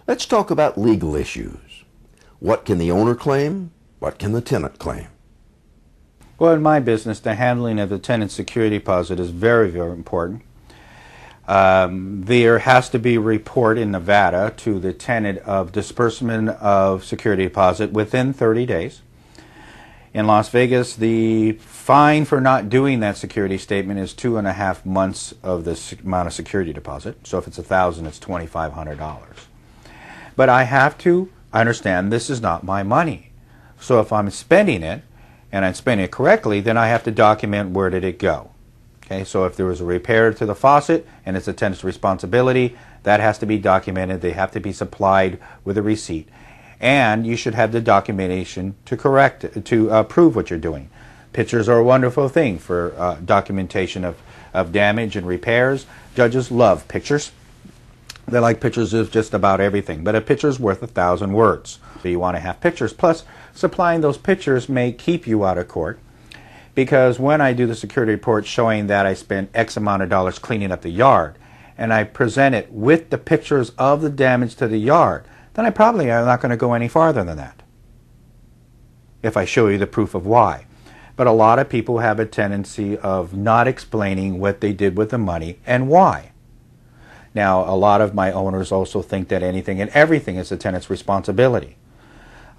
Let's talk about legal issues. What can the owner claim? What can the tenant claim? Well, in my business, the handling of the tenant security deposit is very, very important. There has to be a report in Nevada to the tenant of disbursement of security deposit within 30 days. In Las Vegas, the fine for not doing that security statement is 2.5 months of the amount of security deposit. So if it's $1,000, it's $2,500. But I have to understand this is not my money. So if I'm spending it, and I'm spending it correctly, then I have to document where did it go. Okay, so if there was a repair to the faucet and it's a tenant's responsibility, that has to be documented. They have to be supplied with a receipt. And you should have the documentation to prove what you're doing. Pictures are a wonderful thing for documentation of damage and repairs. Judges love pictures. They like pictures of just about everything, but a picture is worth 1,000 words. So you want to have pictures. Plus, supplying those pictures may keep you out of court, because when I do the security report showing that I spent X amount of dollars cleaning up the yard, and I present it with the pictures of the damage to the yard, then I probably am not going to go any farther than that if I show you the proof of why. But a lot of people have a tendency of not explaining what they did with the money and why. Now, a lot of my owners also think that anything and everything is the tenant's responsibility.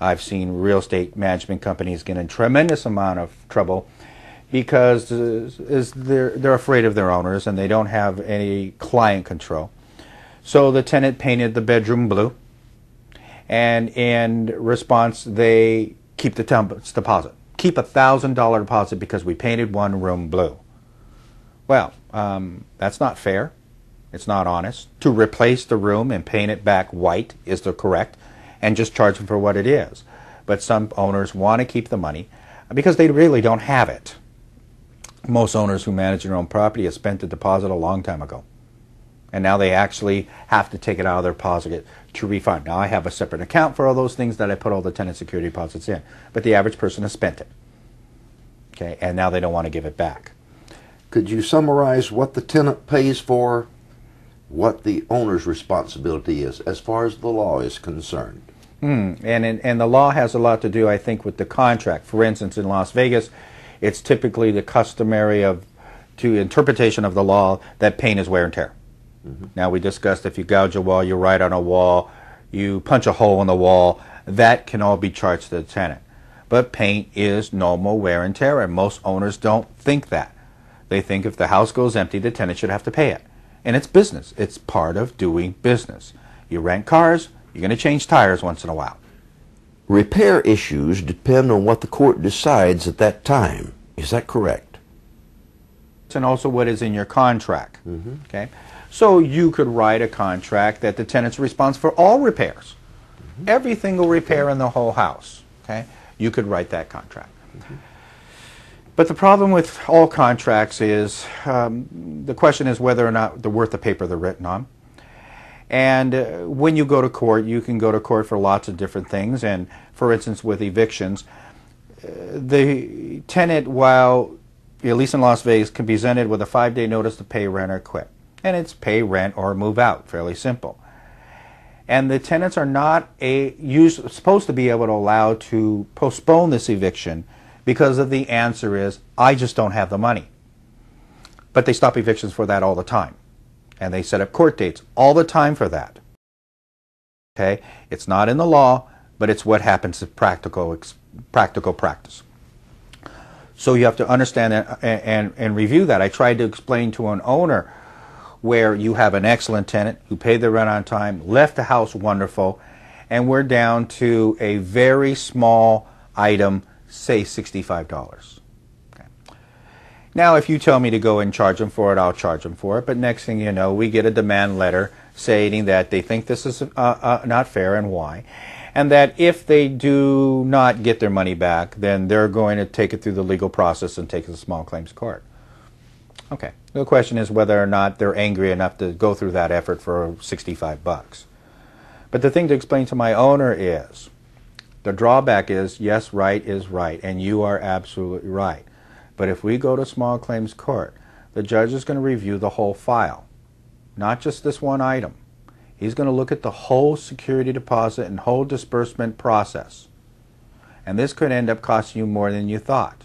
I've seen real estate management companies get in tremendous amount of trouble because they're afraid of their owners and they don't have any client control. So the tenant painted the bedroom blue, and in response they keep the deposit. Keep $1,000 deposit because we painted one room blue. Well, that's not fair. It's not honest. To replace the room and paint it back white is the correct, and just charge them for what it is. But some owners want to keep the money because they really don't have it. Most owners who manage their own property have spent the deposit a long time ago, and now they actually have to take it out of their deposit to refund. Now I have a separate account for all those things that I put all the tenant security deposits in, but the average person has spent it. Okay, and now they don't want to give it back. Could you summarize what the tenant pays for, what the owner's responsibility is as far as the law is concerned? And the law has a lot to do, I think, with the contract. For instance, in Las Vegas, it's typically the customary interpretation of the law that paint is wear and tear. Now, we discussed if you gouge a wall, you write on a wall, you punch a hole in the wall, that can all be charged to the tenant. But paint is normal wear and tear, and most owners don't think that. They think if the house goes empty, the tenant should have to pay it. And it's business. It's part of doing business. You rent cars, you're going to change tires once in a while. Repair issues depend on what the court decides at that time. Is that correct? And also what is in your contract. Okay? So you could write a contract that the tenant's responsible for all repairs. Every single repair in the whole house. Okay? You could write that contract. But the problem with all contracts is the question is whether or not they're worth the paper they're written on. And when you go to court, you can go to court for lots of different things. And for instance, with evictions, the tenant, while at least in Las Vegas, can be presented with a 5-day notice to pay rent or quit. And it's pay rent or move out, fairly simple. And the tenants are not supposed to be able to allow to postpone this eviction because of the answer is, I just don't have the money. But they stop evictions for that all the time. And they set up court dates all the time for that. Okay? It's not in the law, but it's what happens in practical practice. So you have to understand that and review that. I tried to explain to an owner where you have an excellent tenant who paid the rent on time, left the house wonderful, and we're down to a very small item, say $65. Okay. Now, if you tell me to go and charge them for it, I'll charge them for it. But next thing you know, we get a demand letter stating that they think this is not fair and why. And that if they do not get their money back, then they're going to take it through the legal process and take it to the small claims court. Okay. The question is whether or not they're angry enough to go through that effort for $65. But the thing to explain to my owner is, the drawback is, yes, right is right, and you are absolutely right. But if we go to small claims court, the judge is going to review the whole file, not just this one item. He's going to look at the whole security deposit and whole disbursement process. And this could end up costing you more than you thought.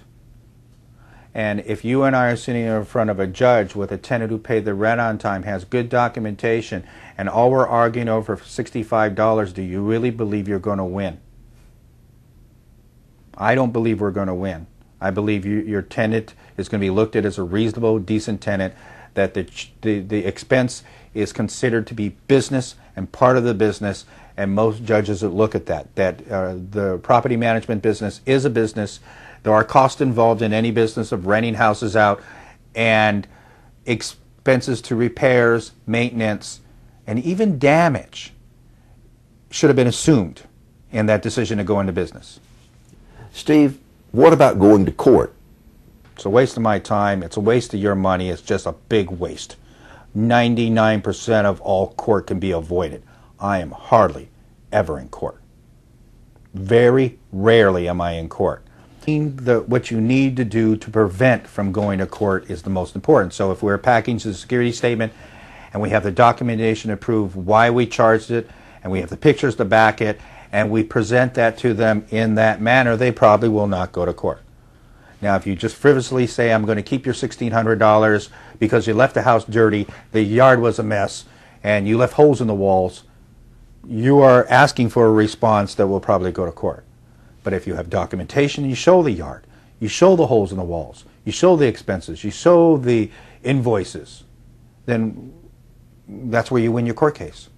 And if you and I are sitting in front of a judge with a tenant who paid the rent on time, has good documentation, and all we're arguing over for $65, do you really believe you're going to win? I don't believe we're going to win. I believe your tenant is going to be looked at as a reasonable, decent tenant, that the expense is considered to be business and part of the business, and most judges that look at that the property management business is a business. There are costs involved in any business of renting houses out, and expenses to repairs, maintenance, and even damage should have been assumed in that decision to go into business. Steve, what about going to court? It's a waste of my time. It's a waste of your money. It's just a big waste. 99% of all court can be avoided. I am hardly ever in court. Very rarely am I in court. What you need to do to prevent from going to court is the most important. So if we're packaging the security statement and we have the documentation to prove why we charged it, and we have the pictures to back it, and we present that to them in that manner, they probably will not go to court. Now, if you just frivolously say, I'm going to keep your $1,600 because you left the house dirty, the yard was a mess, and you left holes in the walls, you are asking for a response that will probably go to court. But if you have documentation, you show the yard, you show the holes in the walls, you show the expenses, you show the invoices, then that's where you win your court case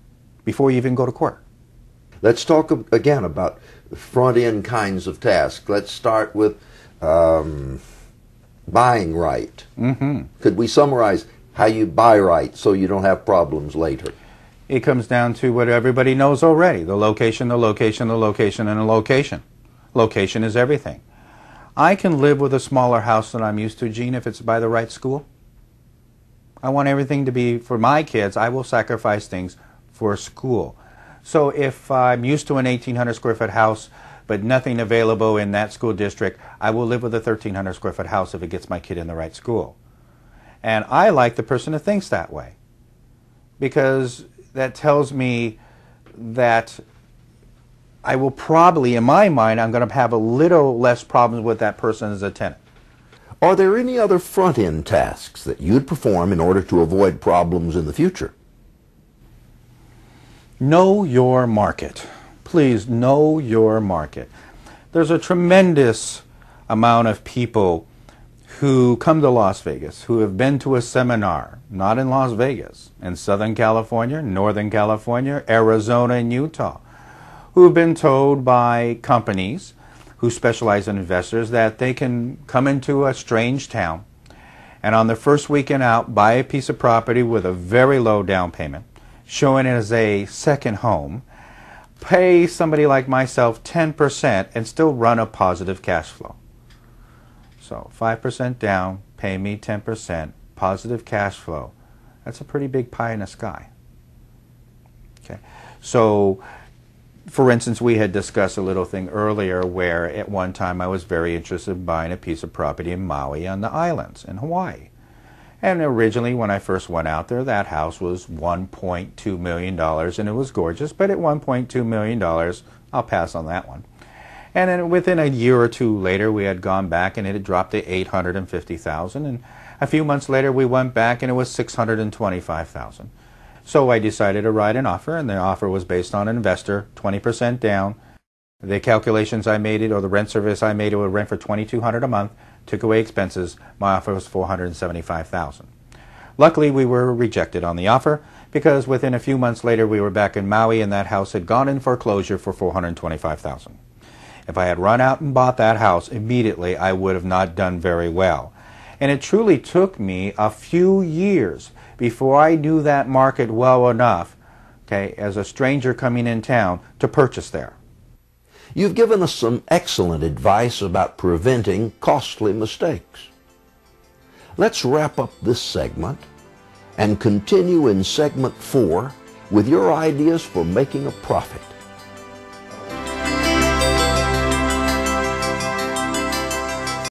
before you even go to court. Let's talk again about front-end kinds of tasks. Let's start with buying right. Could we summarize how you buy right so you don't have problems later? It comes down to what everybody knows already: the location, the location, the location, and the location. Location is everything. I can live with a smaller house than I'm used to, Gene, if it's by the right school. I want everything to be, for my kids, I will sacrifice things for school. So if I'm used to an 1,800 square foot house, but nothing available in that school district, I will live with a 1,300 square foot house if it gets my kid in the right school. And I like the person who thinks that way, because that tells me that I will probably, in my mind, I'm going to have a little less problems with that person as a tenant. Are there any other front-end tasks that you'd perform in order to avoid problems in the future? Know your market. Please know your market. There's a tremendous amount of people who come to Las Vegas, who have been to a seminar, not in Las Vegas, in Southern California, Northern California, Arizona, and Utah, who have been told by companies who specialize in investors that they can come into a strange town and on the first weekend out buy a piece of property with a very low down payment, showing it as a second home, pay somebody like myself 10% and still run a positive cash flow. So 5% down, pay me 10%, positive cash flow. That's a pretty big pie in the sky. Okay, so for instance, we had discussed a little thing earlier where at one time I was very interested in buying a piece of property in Maui on the islands in Hawaii. And originally when I first went out there, that house was $1.2 million and it was gorgeous, but at $1.2 million, I'll pass on that one. And then within a year or two later, we had gone back and it had dropped to $850,000. And a few months later, we went back and it was $625,000. So I decided to write an offer, and the offer was based on an investor, 20% down. The calculations I made it, or the rent service I made it, would rent for $2,200 a month, took away expenses. My offer was $475,000. Luckily, we were rejected on the offer because within a few months later, we were back in Maui, and that house had gone in foreclosure for $425,000. If I had run out and bought that house immediately, I would have not done very well. And it truly took me a few years before I knew that market well enough, okay, as a stranger coming in town, to purchase there. You've given us some excellent advice about preventing costly mistakes. Let's wrap up this segment and continue in segment 4 with your ideas for making a profit.